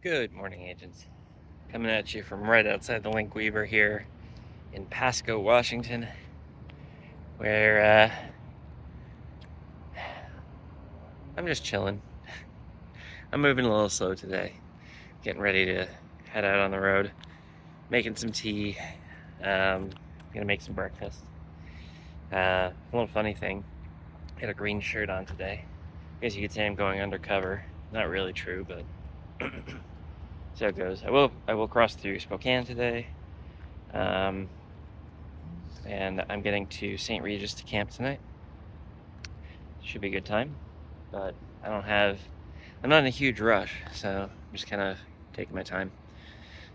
Good morning, agents. Coming at you from right outside the Link Weaver here in Pasco, Washington, where I'm just chilling. I'm moving a little slow today, getting ready to head out on the road, making some tea, gonna make some breakfast. A little funny thing, I got a green shirt on today. I guess you could say I'm going undercover. Not really true, but so it goes. I will cross through Spokane today, and I'm getting to St. Regis to camp tonight. Should be a good time, but I'm not in a huge rush, so I'm just kind of taking my time.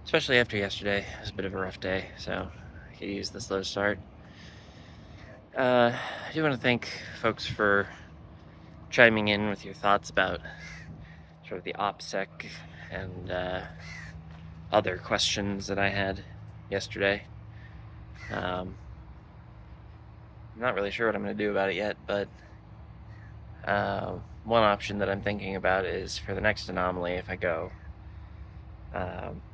Especially after yesterday, it was a bit of a rough day, so I could use the slow start. I do want to thank folks for chiming in with your thoughts about sort of the OPSEC and other questions that I had yesterday. I'm not really sure what I'm going to do about it yet, but one option that I'm thinking about is for the next anomaly, if I go,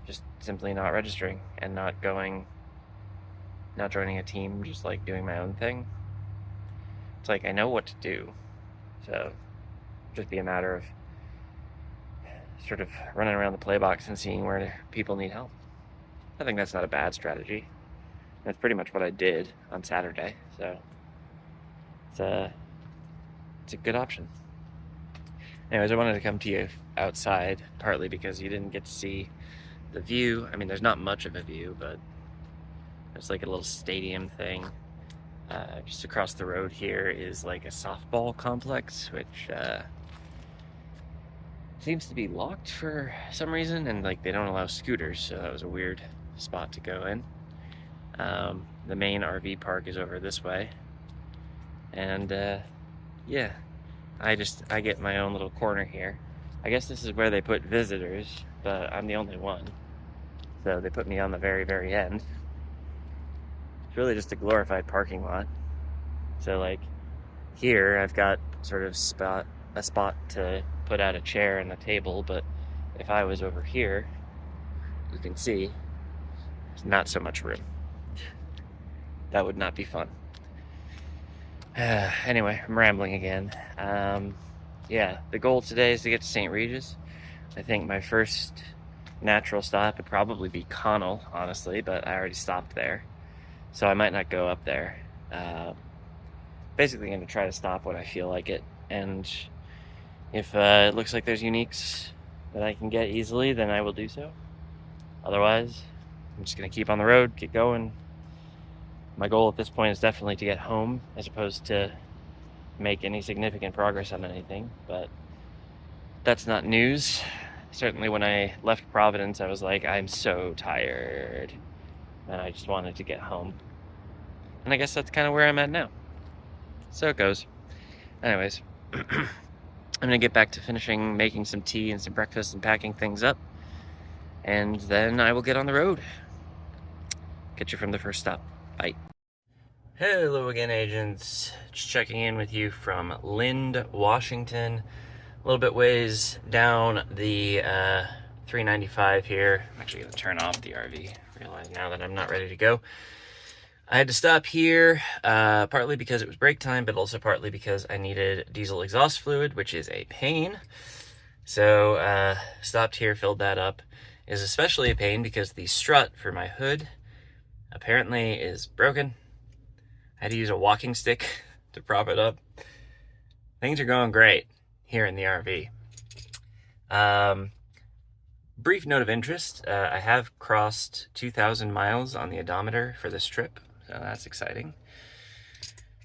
just simply not registering and not joining a team, just like doing my own thing. It's like I know what to do, so just be a matter of sort of running around the play box and seeing where people need help. I think that's not a bad strategy. That's pretty much what I did on Saturday, so it's a good option. Anyways, I wanted to come to you outside, partly because you didn't get to see the view. I mean, there's not much of a view, but there's like a little stadium thing. Just across the road here is like a softball complex, which seems to be locked for some reason, and like they don't allow scooters, so that was a weird spot to go in. The main RV park is over this way, and yeah, I get my own little corner here. I guess this is where they put visitors, but I'm the only one, so they put me on the very, very end. It's really just a glorified parking lot. So like here, I've got sort of a spot to put out a chair and a table, but if I was over here, you can see there's not so much room. That would not be fun. Anyway, I'm rambling again. Yeah, the goal today is to get to St. Regis. I think my first natural stop would probably be Connell, honestly, but I already stopped there, so I might not go up there. Basically going to try to stop when I feel like it, and if it looks like there's uniques that I can get easily, then I will do so. Otherwise, I'm just going to keep on the road, keep going. My goal at this point is definitely to get home, as opposed to make any significant progress on anything, but that's not news. Certainly when I left Providence, I was like, I'm so tired, and I just wanted to get home. And I guess that's kind of where I'm at now. So it goes. Anyways, I'm gonna get back to finishing making some tea and some breakfast and packing things up, and then I will get on the road. Catch you from the first stop. Bye. Hello again, agents. Just checking in with you from Lind, Washington. A little bit ways down the 395 here. I'm actually gonna turn off the RV. Realize now that I'm not ready to go. I had to stop here, partly because it was break time, but also partly because I needed diesel exhaust fluid, which is a pain. So stopped here, filled that up. It is especially a pain because the strut for my hood apparently is broken. I had to use a walking stick to prop it up. Things are going great here in the RV. Brief note of interest, I have crossed 2,000 miles on the odometer for this trip, so that's exciting.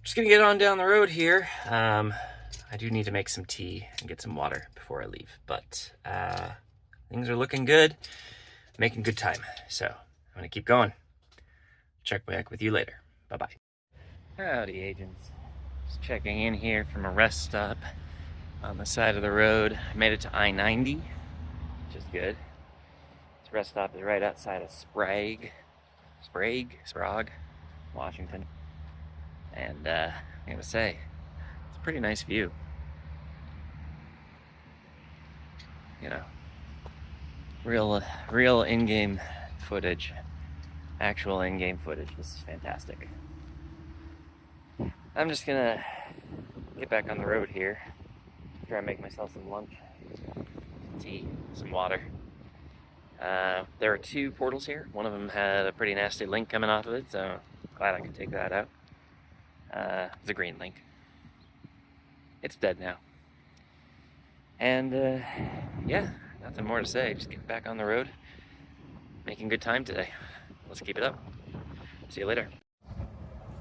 Just gonna get on down the road here. I do need to make some tea and get some water before I leave, but things are looking good, making good time, so I'm gonna keep going. Check back with you later. Bye-bye. Howdy, agents. Just checking in here from a rest stop on the side of the road. I made it to I-90, which is good. This rest stop is right outside of Sprague, Washington. And I gotta say, it's a pretty nice view. You know, Real in-game footage. Actual in-game footage. This is fantastic. I'm just gonna get back on the road here. Try and make myself some lunch, some tea, some water. There are 2 portals here. One of them had a pretty nasty link coming off of it, so glad I could take that out. It's a green link. It's dead now. And yeah, nothing more to say. Just getting back on the road, making good time today. Let's keep it up. See you later.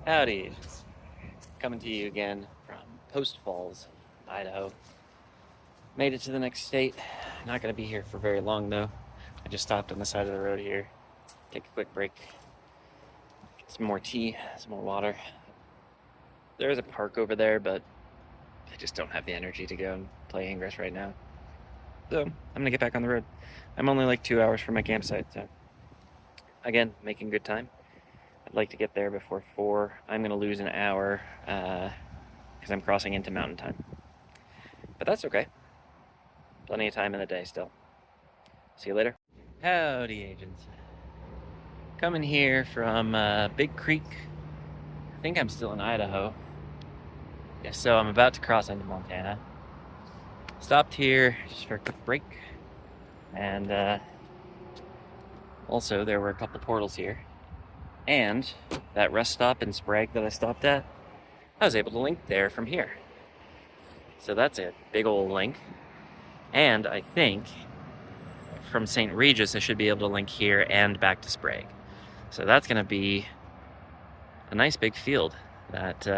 Howdy. Coming to you again from Post Falls, Idaho. Made it to the next state. Not going to be here for very long though. I just stopped on the side of the road here. Take a quick break. Get some more tea, some more water. There is a park over there, but I just don't have the energy to go and play Ingress right now. So I'm gonna get back on the road. I'm only like 2 hours from my campsite, so again, making good time. I'd like to get there before 4. I'm gonna lose an hour because I'm crossing into mountain time. But that's okay. Plenty of time in the day still. See you later. Howdy, agents. Coming here from Big Creek. I think I'm still in Idaho. If so, I'm about to cross into Montana. Stopped here just for a quick break. And also, there were a couple portals here. And that rest stop in Sprague that I stopped at, I was able to link there from here. So that's a big old link. And I think from St. Regis, I should be able to link here and back to Sprague. So that's going to be a nice big field that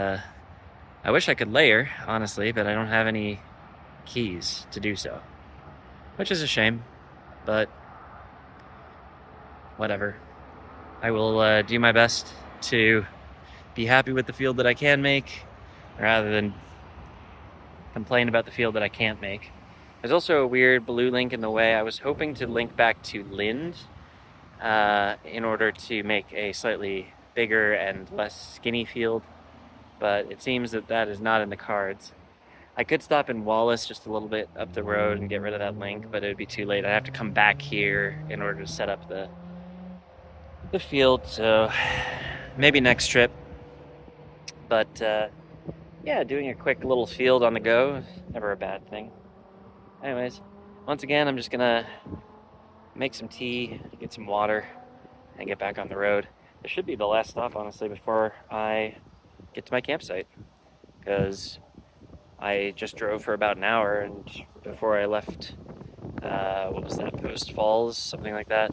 I wish I could layer, honestly, but I don't have any keys to do so. Which is a shame, but whatever. I will do my best to be happy with the field that I can make, rather than complain about the field that I can't make. There's also a weird blue link in the way. I was hoping to link back to Lind in order to make a slightly bigger and less skinny field, but it seems that that is not in the cards. I could stop in Wallace just a little bit up the road and get rid of that link, but it would be too late. I'd have to come back here in order to set up the field, so maybe next trip. But yeah, doing a quick little field on the go is never a bad thing. Anyways, once again, I'm just gonna make some tea, get some water, and get back on the road. This should be the last stop, honestly, before I get to my campsite, because I just drove for about an hour, and before I left, what was that, Post Falls, something like that.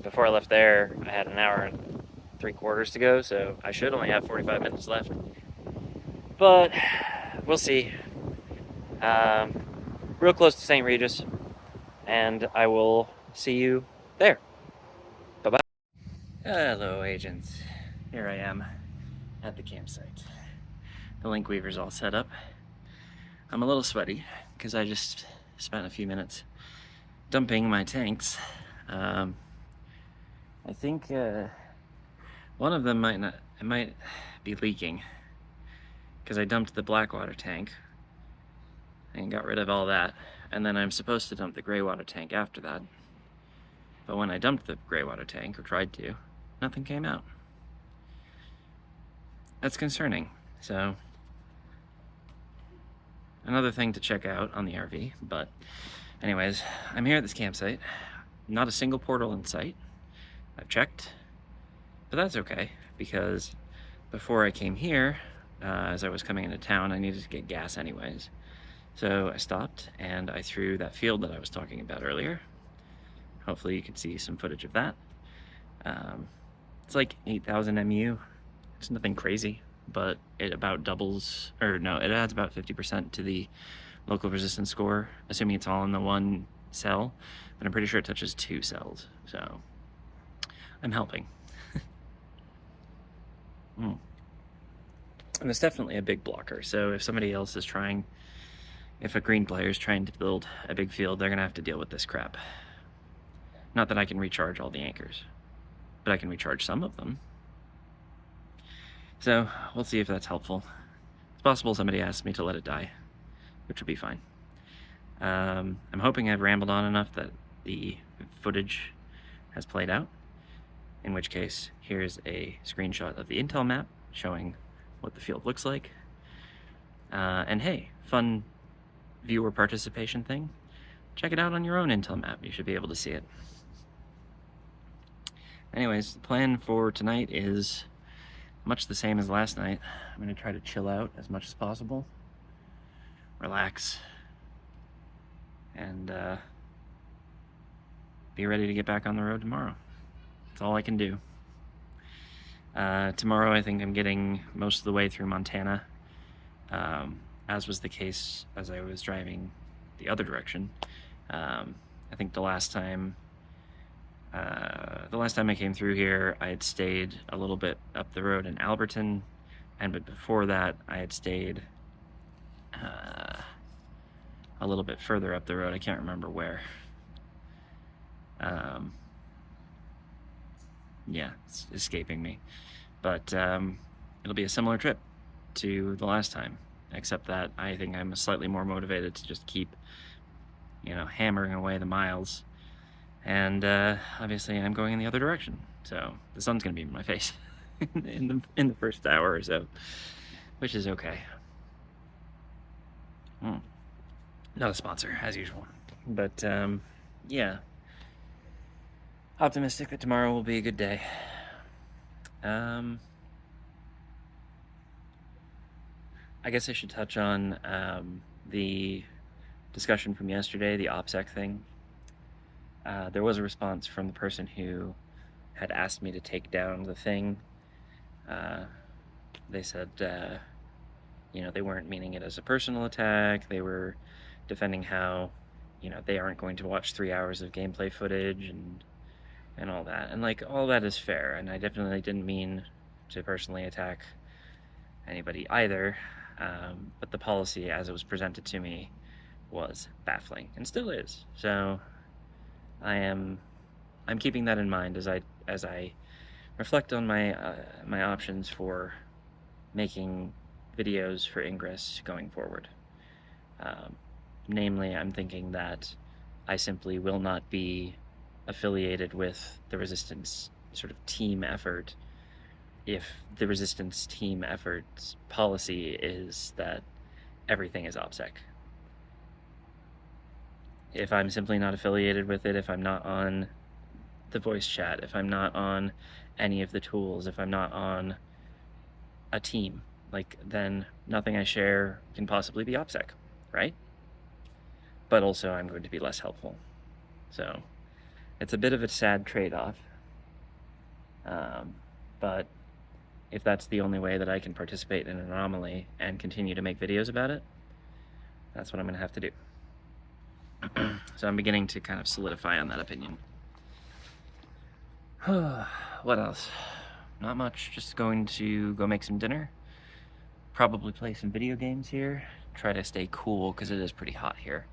Before I left there, I had an hour and 3/4 to go, so I should only have 45 minutes left. But we'll see. Real close to St. Regis, and I will see you there. Bye-bye. Hello, agents. Here I am at the campsite. The link weaver's all set up. I'm a little sweaty because I just spent a few minutes dumping my tanks. I think one of them might be leaking because I dumped the black water tank and got rid of all that, and then I'm supposed to dump the gray water tank after that. But when I dumped the gray water tank, or tried to, nothing came out. That's concerning. So another thing to check out on the RV. But anyways, I'm here at this campsite. Not a single portal in sight. I've checked, but that's okay, because before I came here, as I was coming into town, I needed to get gas anyways. So I stopped and I threw that field that I was talking about earlier. Hopefully you can see some footage of that. It's like 8,000 MU. It's nothing crazy, but it about doubles, or no, it adds about 50% to the local resistance score, assuming it's all in the one cell, but I'm pretty sure it touches 2 cells, so I'm helping. And it's definitely a big blocker, so if somebody else is trying, if a green player is trying to build a big field, they're gonna have to deal with this crap. Not that I can recharge all the anchors, but I can recharge some of them. So we'll see if that's helpful. It's possible somebody asks me to let it die, which would be fine. I'm hoping I've rambled on enough that the footage has played out, in which case here's a screenshot of the Intel map showing what the field looks like. And hey, fun viewer participation thing. Check it out on your own Intel map. You should be able to see it. Anyways, the plan for tonight is much the same as last night. I'm going to try to chill out as much as possible, relax, and be ready to get back on the road tomorrow. That's all I can do. Tomorrow I think I'm getting most of the way through Montana, as was the case as I was driving the other direction. I think the last time I came through here, I had stayed a little bit up the road in Alberton, but before that, I had stayed a little bit further up the road. I can't remember where. Yeah, it's escaping me. But it'll be a similar trip to the last time, except that I think I'm slightly more motivated to just keep, hammering away the miles. And obviously I'm going in the other direction, so the sun's gonna be in my face in the first hour or so, which is okay. Not a sponsor, as usual, but yeah, optimistic that tomorrow will be a good day. I guess I should touch on the discussion from yesterday, the OPSEC thing. There was a response from the person who had asked me to take down the thing. They said, they weren't meaning it as a personal attack. They were defending how, they aren't going to watch 3 hours of gameplay footage and all that. And all that is fair. And I definitely didn't mean to personally attack anybody either. But the policy as it was presented to me was baffling and still is. So I'm keeping that in mind as I reflect on my options for making videos for Ingress going forward. Namely, I'm thinking that I simply will not be affiliated with the Resistance sort of team effort if the Resistance team effort's policy is that everything is OPSEC. If I'm simply not affiliated with it, if I'm not on the voice chat, if I'm not on any of the tools, if I'm not on a team, then nothing I share can possibly be OPSEC, right? But also I'm going to be less helpful. So it's a bit of a sad trade-off. But if that's the only way that I can participate in an anomaly and continue to make videos about it, that's what I'm going to have to do. So I'm beginning to kind of solidify on that opinion. What else? Not much. Just going to go make some dinner. Probably play some video games here. Try to stay cool because it is pretty hot here.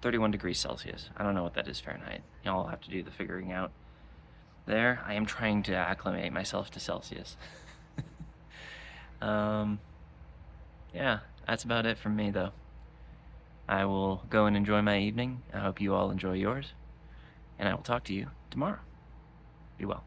31 degrees Celsius. I don't know what that is Fahrenheit. Y'all have to do the figuring out there. I am trying to acclimate myself to Celsius. Yeah, that's about it from me though. I will go and enjoy my evening. I hope you all enjoy yours. And I will talk to you tomorrow. Be well.